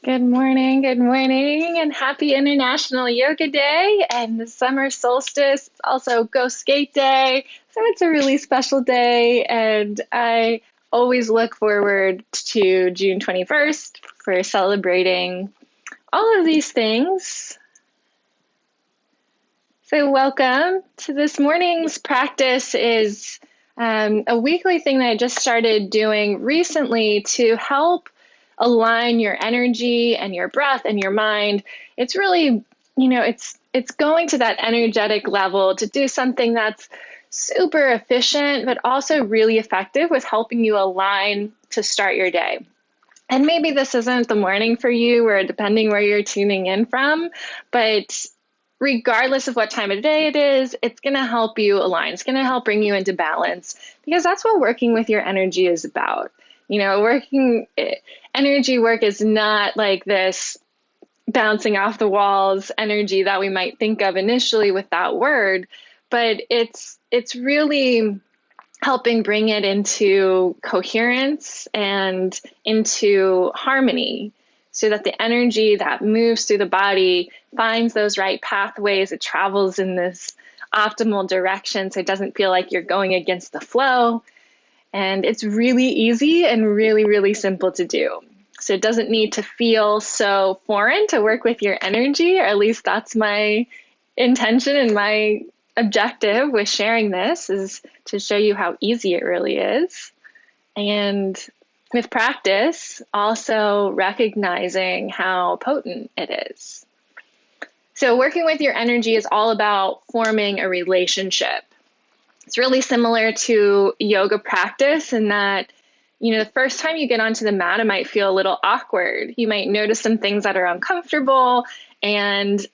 Good morning, and happy International Yoga Day and the summer solstice. It's also Go Skate Day, so it's a really special day, and I always look forward to June 21st for celebrating all of these things. So welcome to this morning's practice is a weekly thing that I just started doing recently to help align your energy and your breath and your mind. It's really, it's going to that energetic level to do something that's super efficient, but also really effective with helping you align to start your day. And maybe this isn't the morning for you, or depending where you're tuning in from, but regardless of what time of day it is, it's going to help you align. It's going to help bring you into balance, because that's what working with your energy is about. Energy work is not like this bouncing off the walls energy that we might think of initially with that word, but it's really helping bring it into coherence and into harmony, so that the energy that moves through the body finds those right pathways. It travels in this optimal direction, so it doesn't feel like you're going against the flow. And it's really easy and really, really simple to do. So it doesn't need to feel so foreign to work with your energy, or at least that's my intention and my objective with sharing this, is to show you how easy it really is. And with practice, also recognizing how potent it is. So working with your energy is all about forming a relationship. It's really similar to yoga practice in that, the first time you get onto the mat, it might feel a little awkward. You might notice some things that are uncomfortable. And,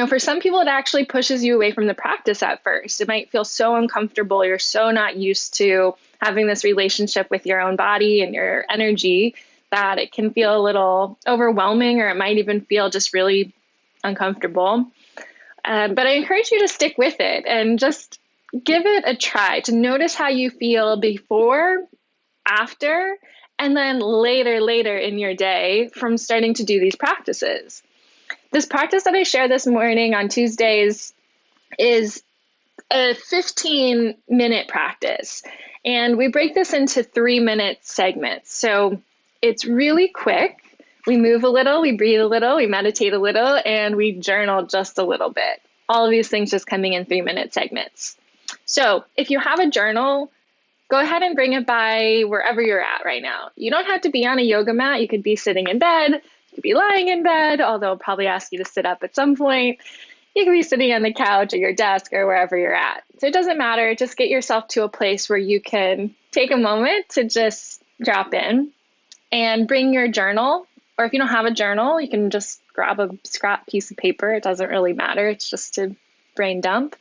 for some people, it actually pushes you away from the practice at first. It might feel so uncomfortable. You're so not used to having this relationship with your own body and your energy that it can feel a little overwhelming, or it might even feel just really uncomfortable. But I encourage you to stick with it and just give it a try, to notice how you feel before, after, and then later in your day from starting to do these practices. This practice that I share this morning on Tuesdays is a 15-minute practice. And we break this into 3-minute segments. So it's really quick. We move a little, we breathe a little, we meditate a little, and we journal just a little bit. All of these things just coming in 3-minute segments. So if you have a journal, go ahead and bring it by wherever you're at right now. You don't have to be on a yoga mat. You could be sitting in bed. You could be lying in bed, although I'll probably ask you to sit up at some point. You could be sitting on the couch or your desk or wherever you're at. So it doesn't matter. Just get yourself to a place where you can take a moment to just drop in and bring your journal. Or if you don't have a journal, you can just grab a scrap piece of paper. It doesn't really matter. It's just to brain dump.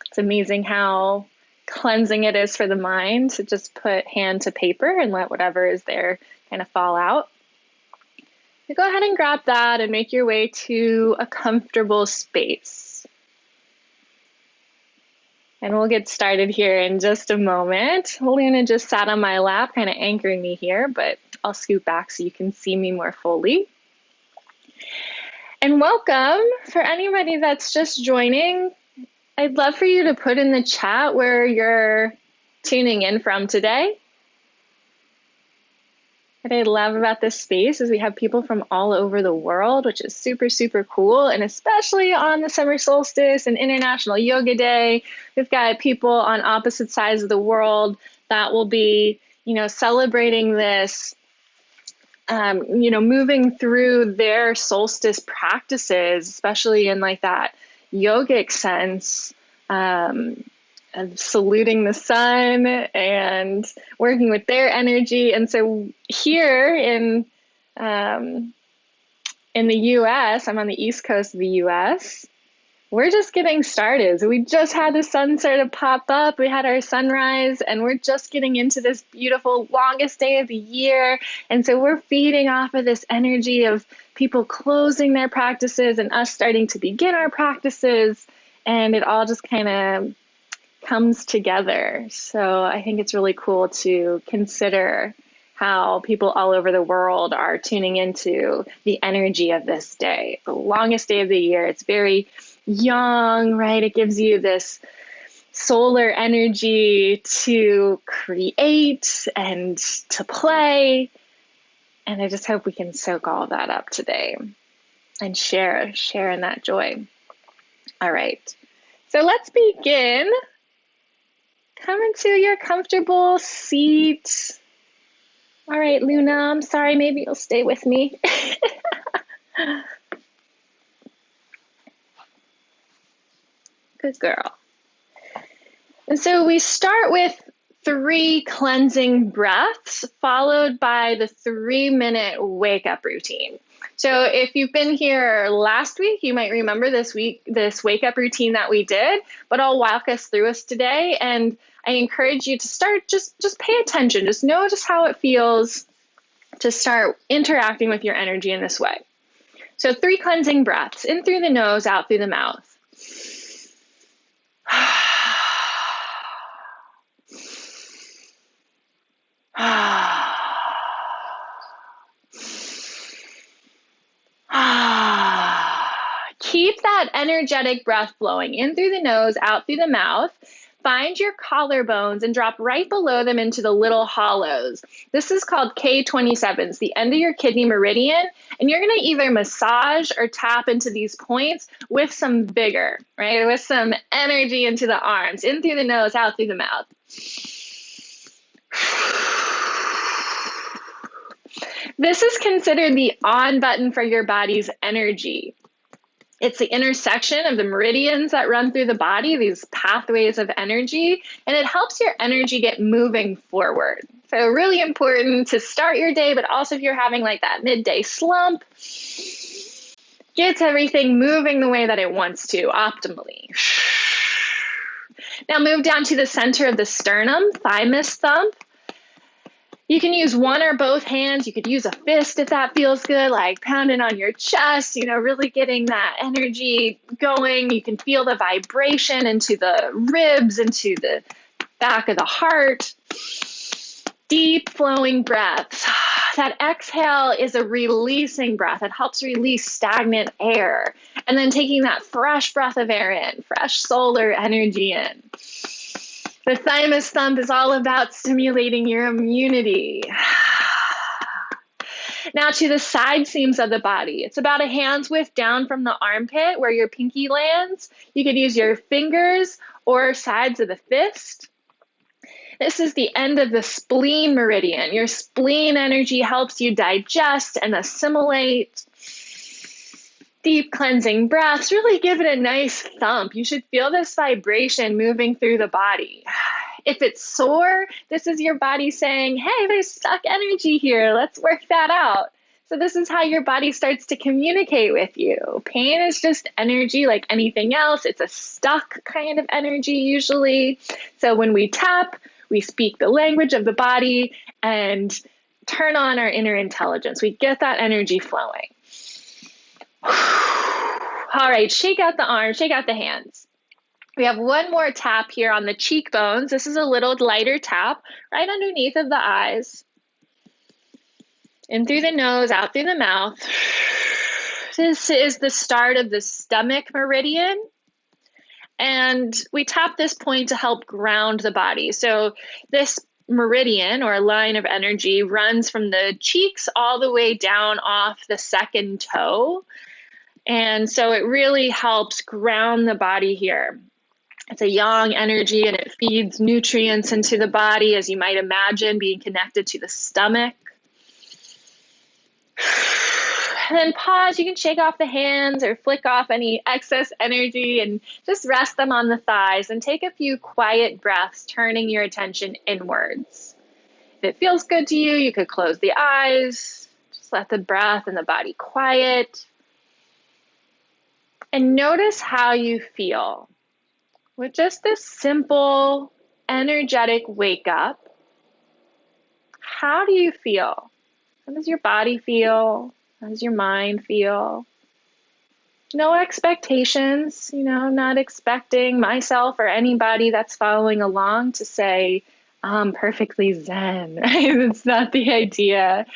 It's amazing how cleansing it is for the mind to just put hand to paper and let whatever is there kind of fall out. So go ahead and grab that and make your way to a comfortable space. And we'll get started here in just a moment. Luna just sat on my lap, kind of anchoring me here, but I'll scoot back so you can see me more fully. And welcome for anybody that's just joining. I'd love for you to put in the chat where you're tuning in from today. What I love about this space is we have people from all over the world, which is super, super cool. And especially on the summer solstice and International Yoga Day, we've got people on opposite sides of the world that will be, celebrating this, moving through their solstice practices, especially in like that yogic sense, of saluting the sun and working with their energy. And so here in the US, I'm on the East Coast of the US, we're just getting started. So we just had the sun sort of pop up. We had our sunrise, and we're just getting into this beautiful longest day of the year. And so we're feeding off of this energy of people closing their practices and us starting to begin our practices. And it all just kind of comes together. So I think it's really cool to consider how people all over the world are tuning into the energy of this day, the longest day of the year. It's very young, right? It gives you this solar energy to create and to play. And I just hope we can soak all that up today and share in that joy. All right. So let's begin. Come into your comfortable seat. All right, Luna, I'm sorry, maybe you'll stay with me. Good girl. And so we start with 3 cleansing breaths, followed by the 3-minute wake-up routine. So if you've been here last week, you might remember this wake-up routine that we did, but I'll walk us through us today. And I encourage you to start, just pay attention, just notice how it feels to start interacting with your energy in this way. So 3 cleansing breaths, in through the nose, out through the mouth. Keep that energetic breath flowing in through the nose, out through the mouth. Find your collarbones and drop right below them into the little hollows. This is called K27s, the end of your kidney meridian. And you're going to either massage or tap into these points with some vigor, right? With some energy into the arms, in through the nose, out through the mouth. This is considered the on button for your body's energy. It's the intersection of the meridians that run through the body, these pathways of energy, and it helps your energy get moving forward. So really important to start your day, but also if you're having like that midday slump, gets everything moving the way that it wants to, optimally. Now move down to the center of the sternum, thymus thumb. You can use one or both hands. You could use a fist if that feels good, like pounding on your chest, really getting that energy going. You can feel the vibration into the ribs, into the back of the heart. Deep flowing breaths. That exhale is a releasing breath. It helps release stagnant air. And then taking that fresh breath of air in, fresh solar energy in. The thymus thumb is all about stimulating your immunity. Now to the side seams of the body. It's about a hand's width down from the armpit where your pinky lands. You could use your fingers or sides of the fist. This is the end of the spleen meridian. Your spleen energy helps you digest and assimilate. Deep cleansing breaths, really give it a nice thump. You should feel this vibration moving through the body. If it's sore, this is your body saying, hey, there's stuck energy here. Let's work that out. So this is how your body starts to communicate with you. Pain is just energy like anything else. It's a stuck kind of energy usually. So when we tap, we speak the language of the body and turn on our inner intelligence. We get that energy flowing. All right, shake out the arms, shake out the hands. We have one more tap here on the cheekbones. This is a little lighter tap right underneath of the eyes. In through the nose, out through the mouth. This is the start of the stomach meridian. And we tap this point to help ground the body. So this meridian or line of energy runs from the cheeks all the way down off the second toe. And so it really helps ground the body here. It's a yang energy and it feeds nutrients into the body, as you might imagine, being connected to the stomach. And then pause. You can shake off the hands or flick off any excess energy and just rest them on the thighs and take a few quiet breaths, turning your attention inwards. If it feels good to you, you could close the eyes. Just let the breath and the body quiet. And notice how you feel with just this simple, energetic wake up. How do you feel? How does your body feel? How does your mind feel? No expectations, not expecting myself or anybody that's following along to say, perfectly zen, right? That's not the idea.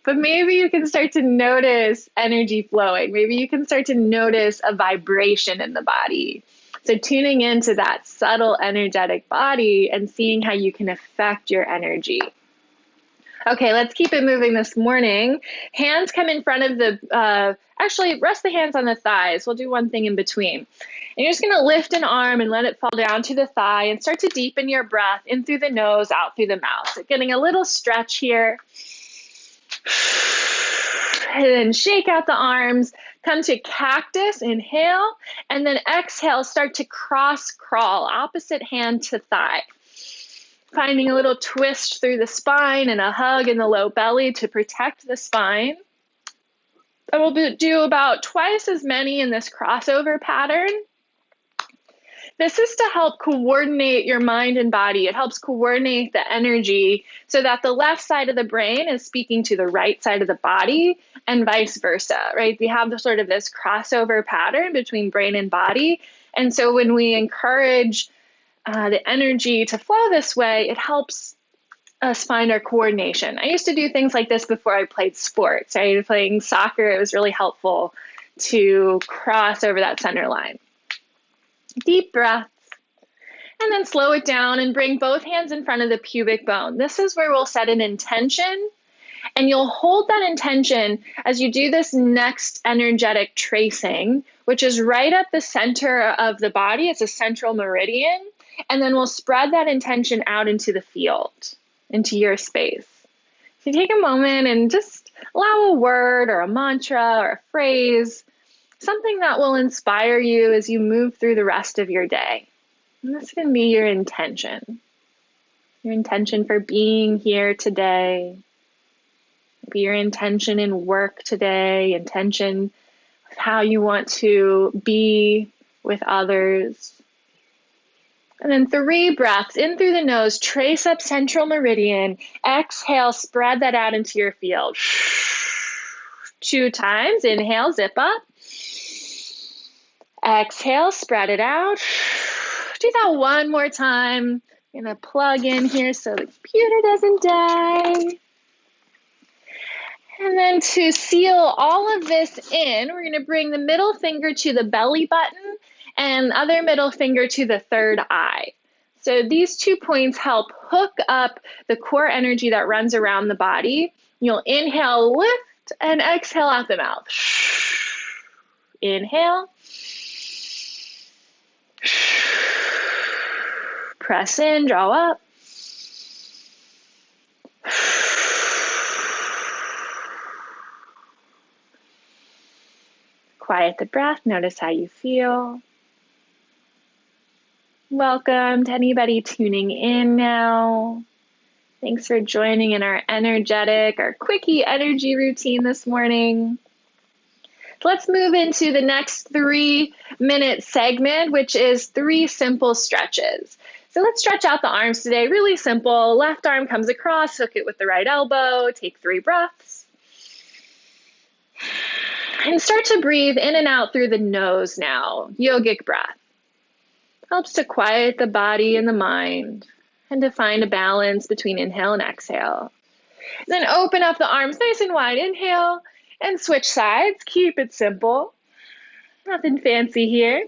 But maybe you can start to notice energy flowing. Maybe you can start to notice a vibration in the body. So tuning into that subtle energetic body and seeing how you can affect your energy. Okay, let's keep it moving this morning. Hands come in front of actually rest the hands on the thighs. We'll do one thing in between. And you're just gonna lift an arm and let it fall down to the thigh and start to deepen your breath in through the nose, out through the mouth. So getting a little stretch here. And then shake out the arms, come to cactus, inhale, and then exhale, start to cross crawl, opposite hand to thigh. Finding a little twist through the spine and a hug in the low belly to protect the spine. I will do about twice as many in this crossover pattern. This is to help coordinate your mind and body. It helps coordinate the energy so that the left side of the brain is speaking to the right side of the body and vice versa, right? We have sort of this crossover pattern between brain and body. And so when we encourage the energy to flow this way, it helps us find our coordination. I used to do things like this before I played sports. Right? Playing soccer, it was really helpful to cross over that center line. Deep breaths, and then slow it down and bring both hands in front of the pubic bone. This is where we'll set an intention, and you'll hold that intention as you do this next energetic tracing, which is right at the center of the body. It's a central meridian. And then we'll spread that intention out into the field, into your space. So take a moment and just allow a word or a mantra or a phrase, something that will inspire you as you move through the rest of your day. And this can be your intention for being here today, maybe your intention in work today, intention of how you want to be with others. And then 3 breaths in through the nose, trace up central meridian, exhale, spread that out into your field. 2 times, inhale, zip up. Exhale, spread it out. Do that one more time. I'm gonna plug in here so the computer doesn't die. And then to seal all of this in, we're gonna bring the middle finger to the belly button and other middle finger to the third eye. So these 2 points help hook up the core energy that runs around the body. You'll inhale, lift, and exhale out the mouth. Inhale. Press in, draw up. Quiet the breath, notice how you feel. Welcome to anybody tuning in now. Thanks for joining in our quickie energy routine this morning. Let's move into the next 3-minute segment, which is 3 simple stretches. So let's stretch out the arms today, really simple. Left arm comes across, hook it with the right elbow, take 3 breaths. And start to breathe in and out through the nose now, yogic breath. Helps to quiet the body and the mind and to find a balance between inhale and exhale. Then open up the arms nice and wide, inhale, and switch sides. Keep it simple. Nothing fancy here.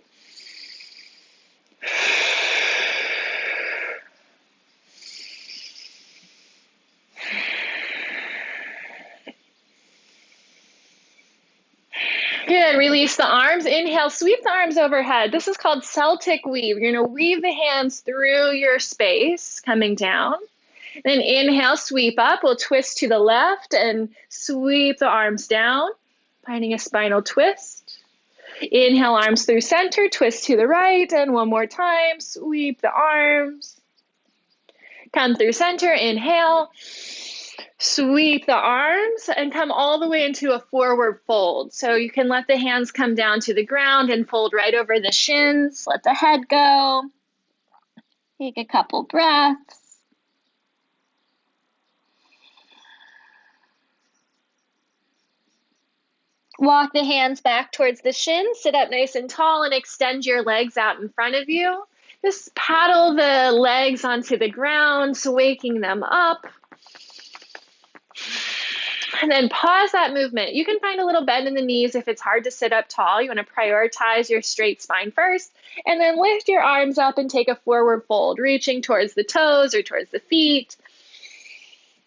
Good, release the arms. Inhale, sweep the arms overhead. This is called Celtic weave. You're gonna weave the hands through your space, coming down. Then inhale, sweep up. We'll twist to the left and sweep the arms down, finding a spinal twist. Inhale, arms through center, twist to the right, and one more time, sweep the arms. Come through center, inhale. Sweep the arms and come all the way into a forward fold. So you can let the hands come down to the ground and fold right over the shins. Let the head go. Take a couple breaths. Walk the hands back towards the shins. Sit up nice and tall and extend your legs out in front of you. Just paddle the legs onto the ground, so waking them up. And then pause that movement. You can find a little bend in the knees if it's hard to sit up tall. You want to prioritize your straight spine first, and then lift your arms up and take a forward fold, reaching towards the toes or towards the feet.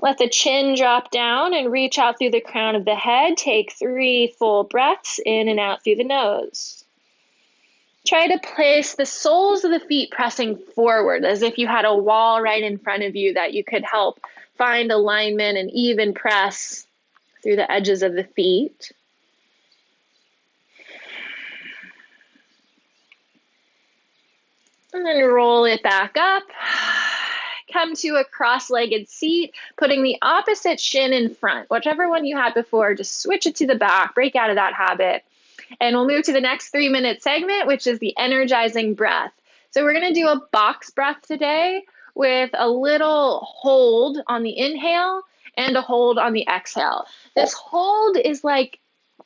Let the chin drop down and reach out through the crown of the head. Take 3 full breaths in and out through the nose. Try to place the soles of the feet pressing forward as if you had a wall right in front of you that you could help find alignment and even press through the edges of the feet. And then roll it back up. Come to a cross-legged seat, putting the opposite shin in front. Whichever one you had before, just switch it to the back, break out of that habit. And we'll move to the next 3-minute segment, which is the energizing breath. So we're going to do a box breath today with a little hold on the inhale and a hold on the exhale. This hold is like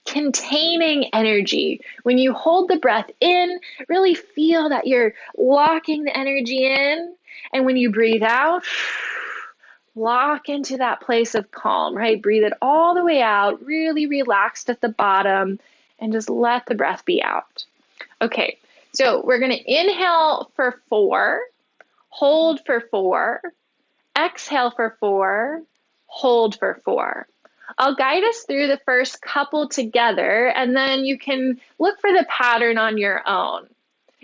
containing energy. When you hold the breath in, really feel that you're locking the energy in. And when you breathe out, lock into that place of calm, right? Breathe it all the way out, really relaxed at the bottom, and just let the breath be out. Okay, so we're going to inhale for 4, hold for 4, exhale for 4, hold for 4. I'll guide us through the first couple together, and then you can look for the pattern on your own.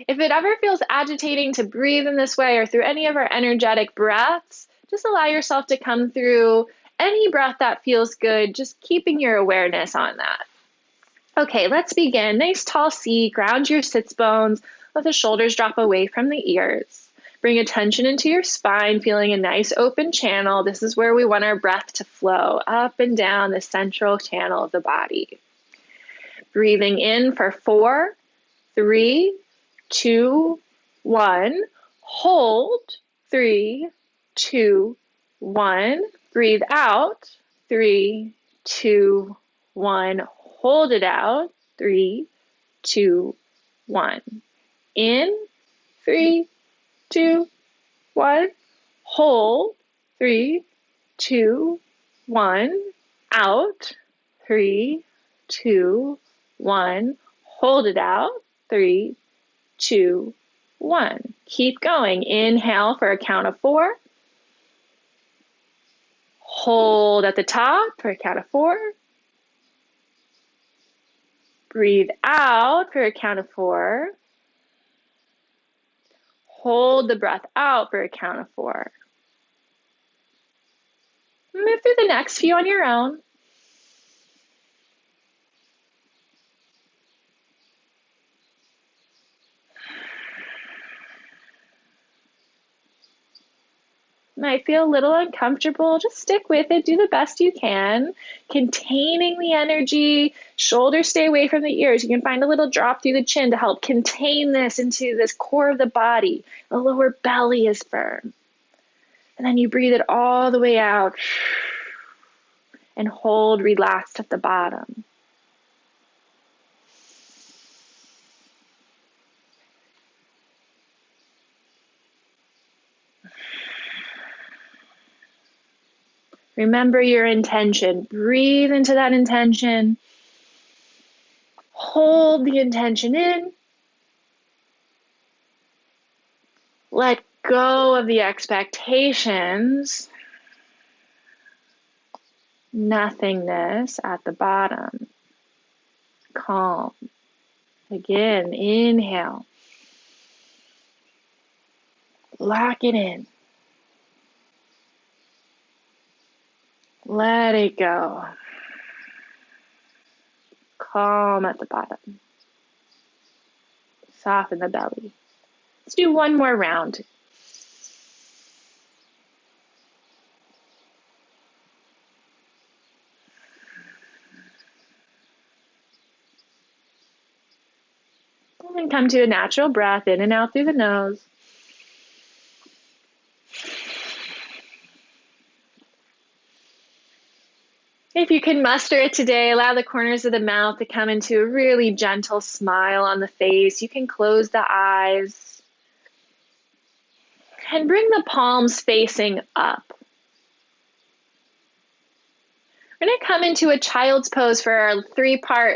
If it ever feels agitating to breathe in this way or through any of our energetic breaths, just allow yourself to come through any breath that feels good, just keeping your awareness on that. Okay, let's begin. Nice tall seat, ground your sits bones, let the shoulders drop away from the ears. Bring attention into your spine, feeling a nice open channel. This is where we want our breath to flow up and down the central channel of the body. Breathing in for 4, 3, 2, 1. Hold, 3, 2, 1. Breathe out, 3, 2, 1. Hold it out, 3, 2, 1. In, 3, 2, 1. Hold, 3, 2, 1. Out, 3, 2, 1. Hold it out, 3, 2, 1. Keep going. Inhale for a count of 4. Hold at the top for a count of 4. Breathe out for a count of 4. Hold the breath out for a count of 4. Move through the next few on your own. Might feel a little uncomfortable, just stick with it, do the best you can, containing the energy, shoulders stay away from the ears. You can find a little drop through the chin to help contain this into this core of the body. The lower belly is firm. And then you breathe it all the way out and hold relaxed at the bottom. Remember your intention. Breathe into that intention. Hold the intention in. Let go of the expectations. Nothingness at the bottom. Calm. Again, inhale. Lock it in. Let it go. Calm at the bottom. Soften the belly. Let's do one more round. And then come to a natural breath in and out through the nose. If you can muster it today, allow the corners of the mouth to come into a really gentle smile on the face. You can close the eyes. And bring the palms facing up. We're going to come into a child's pose for our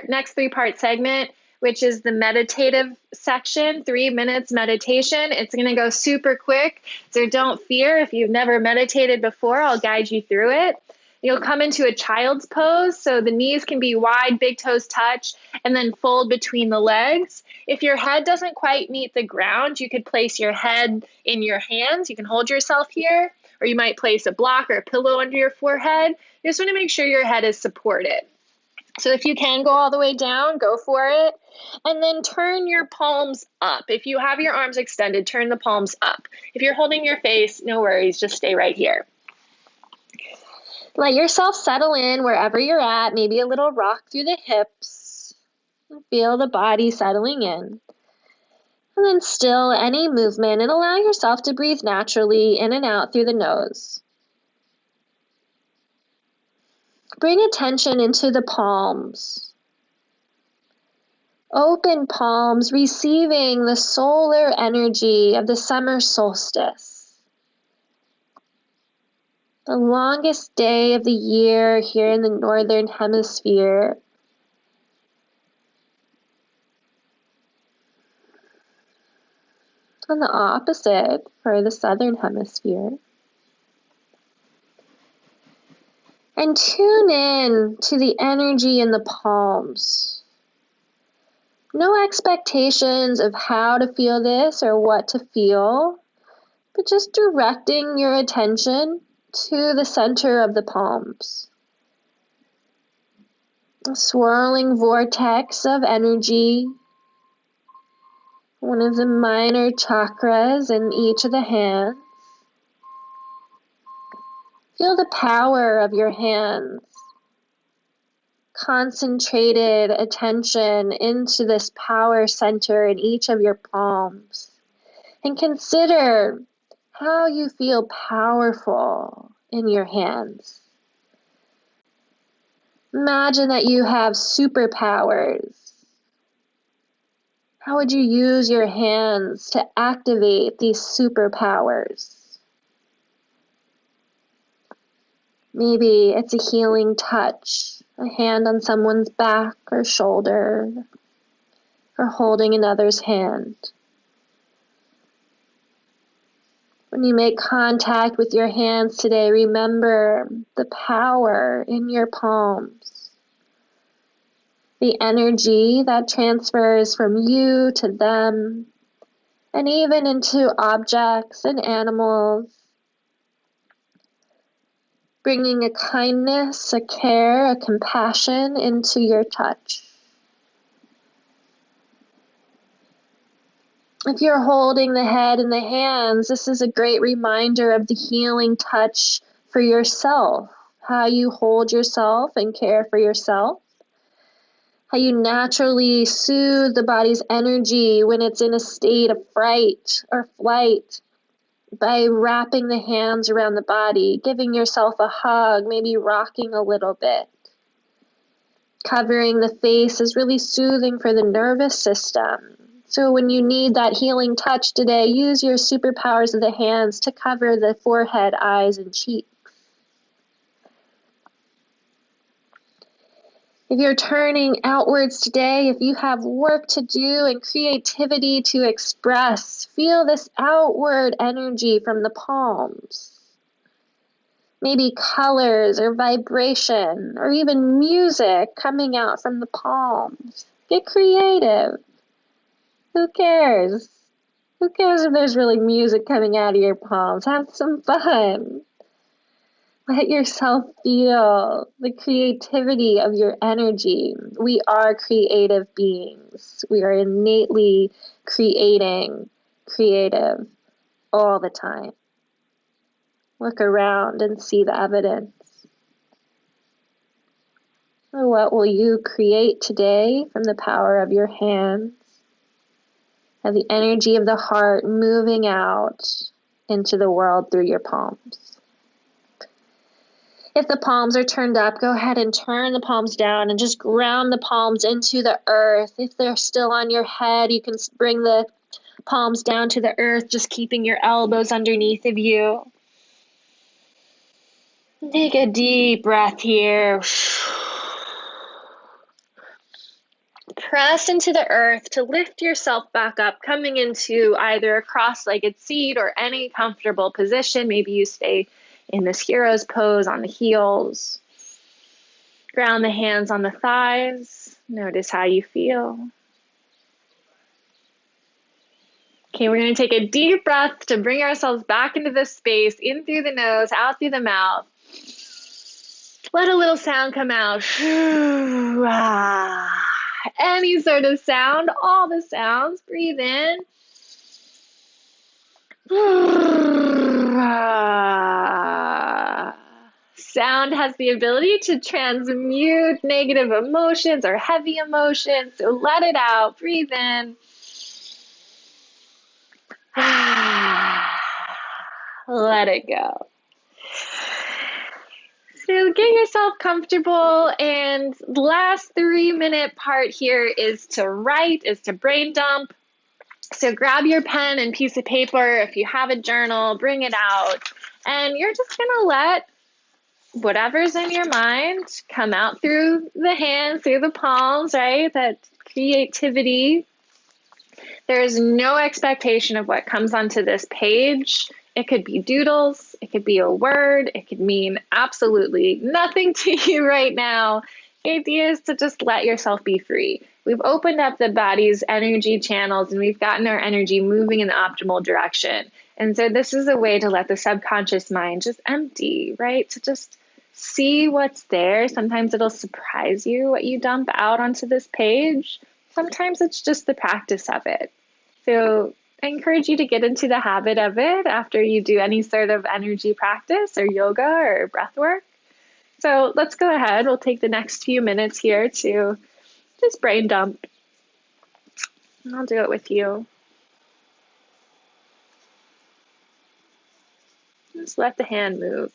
next three-part segment, which is the meditative section, 3 minutes meditation. It's going to go super quick, so don't fear. If you've never meditated before, I'll guide you through it. You'll come into a child's pose, so the knees can be wide, big toes touch, and then fold between the legs. If your head doesn't quite meet the ground, you could place your head in your hands. You can hold yourself here, or you might place a block or a pillow under your forehead. You just want to make sure your head is supported. So if you can go all the way down, go for it. And then turn your palms up. If you have your arms extended, turn the palms up. If you're holding your face, no worries, just stay right here. Let yourself settle in wherever you're at, maybe a little rock through the hips. Feel the body settling in. And then still any movement, and allow yourself to breathe naturally in and out through the nose. Bring attention into the palms. Open palms, receiving the solar energy of the summer solstice. The longest day of the year here in the northern hemisphere. And the opposite for the southern hemisphere. And tune in to the energy in the palms. No expectations of how to feel this or what to feel, but just directing your attention to the center of the palms. A swirling vortex of energy, one of the minor chakras in each of the hands. Feel the power of your hands. Concentrated attention into this power center in each of your palms. And consider how you feel powerful in your hands. Imagine that you have superpowers. How would you use your hands to activate these superpowers? Maybe it's a healing touch, a hand on someone's back or shoulder, or holding another's hand. When you make contact with your hands today, remember the power in your palms. The energy that transfers from you to them, and even into objects and animals. Bringing a kindness, a care, a compassion into your touch. If you're holding the head in the hands, this is a great reminder of the healing touch for yourself. How you hold yourself and care for yourself. How you naturally soothe the body's energy when it's in a state of fright or flight. By wrapping the hands around the body, giving yourself a hug, maybe rocking a little bit. Covering the face is really soothing for the nervous system. So when you need that healing touch today, use your superpowers of the hands to cover the forehead, eyes, and cheeks. If you're turning outwards today, if you have work to do and creativity to express, feel this outward energy from the palms. Maybe colors or vibration or even music coming out from the palms. Get creative. Who cares? Who cares if there's really music coming out of your palms? Have some fun. Let yourself feel the creativity of your energy. We are creative beings. We are innately creative all the time. Look around and see the evidence. What will you create today from the power of your hands? Of the energy of the heart moving out into the world through your palms. If the palms are turned up, go ahead and turn the palms down and just ground the palms into the earth. If they're still on your head, you can bring the Palms down to the earth, just keeping your elbows underneath of you. Take a deep breath here. Press into the earth to lift yourself back up, coming into either a cross-legged seat or any comfortable position. Maybe you stay in this hero's pose on the heels. Ground the hands on the thighs. Notice how you feel. Okay, we're going to take a deep breath to bring ourselves back into this space, in through the nose, out through the mouth. Let a little sound come out. Any sort of sound, all the sounds. Breathe in. Sound has the ability to transmute negative emotions or heavy emotions, so let it out. Breathe in. Let it go. So get yourself comfortable, and the last 3-minute part here is to write, is to brain dump. So grab your pen and piece of paper. If you have a journal, bring it out, and you're just gonna let whatever's in your mind come out through the hands, through the palms, right? That creativity. There is no expectation of what comes onto this page. It could be doodles, it could be a word, it could mean absolutely nothing to you right now. The idea is to just let yourself be free. We've opened up the body's energy channels and we've gotten our energy moving in the optimal direction. And so this is a way to let the subconscious mind just empty, right? To just see what's there. Sometimes it'll surprise you what you dump out onto this page. Sometimes it's just the practice of it. So I encourage you to get into the habit of it after you do any sort of energy practice or yoga or breath work. So let's go ahead. We'll take the next few minutes here to just brain dump. And I'll do it with you. Just let the hand move.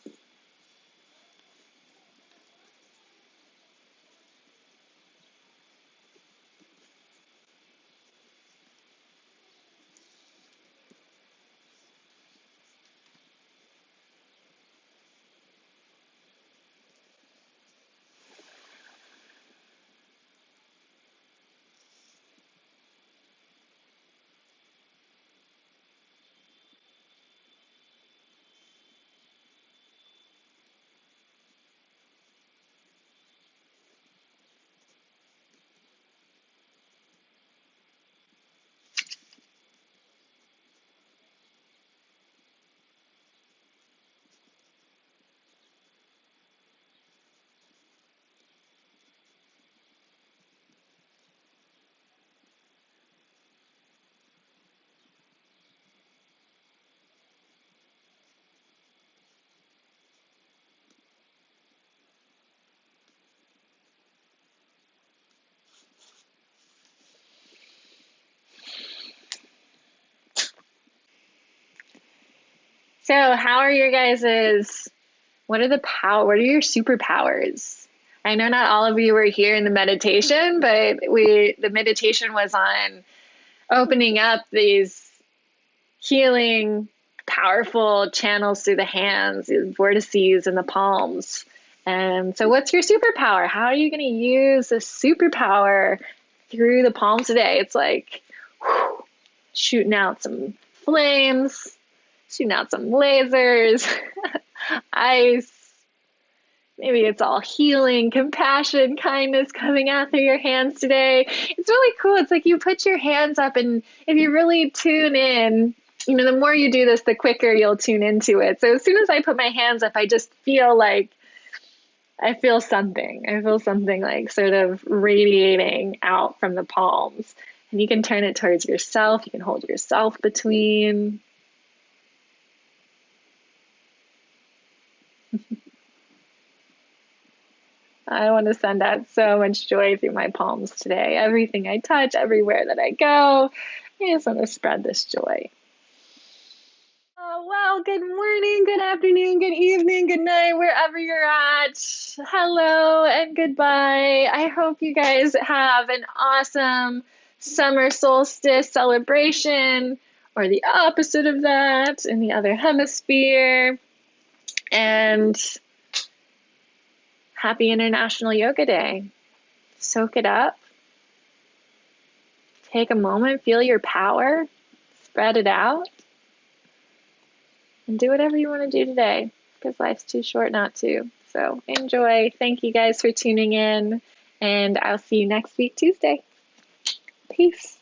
So how are your guys's, what are your superpowers? I know not all of you were here in the meditation, but the meditation was on opening up these healing, powerful channels through the hands, these vortices in the palms. And so what's your superpower? How are you going to use this superpower through the palms today? It's like shooting out some flames, shooting out some lasers, ice. Maybe it's all healing, compassion, kindness coming out through your hands today. It's really cool. It's like you put your hands up, and if you really tune in, the more you do this, the quicker you'll tune into it. So as soon as I put my hands up, I just feel like I feel something. I feel something like sort of radiating out from the palms. And you can turn it towards yourself. You can hold yourself between. I want to send out so much joy through my palms today. Everything I touch, everywhere that I go, I just want to spread this joy. Oh, well, good morning, good afternoon, good evening, good night, wherever you're at. Hello and goodbye. I hope you guys have an awesome summer solstice celebration, or the opposite of that in the other hemisphere. And happy International Yoga Day. Soak it up. Take a moment, feel your power, spread it out, and do whatever you want to do today, because life's too short not to. So enjoy. Thank you guys for tuning in, and I'll see you next week, Tuesday. Peace.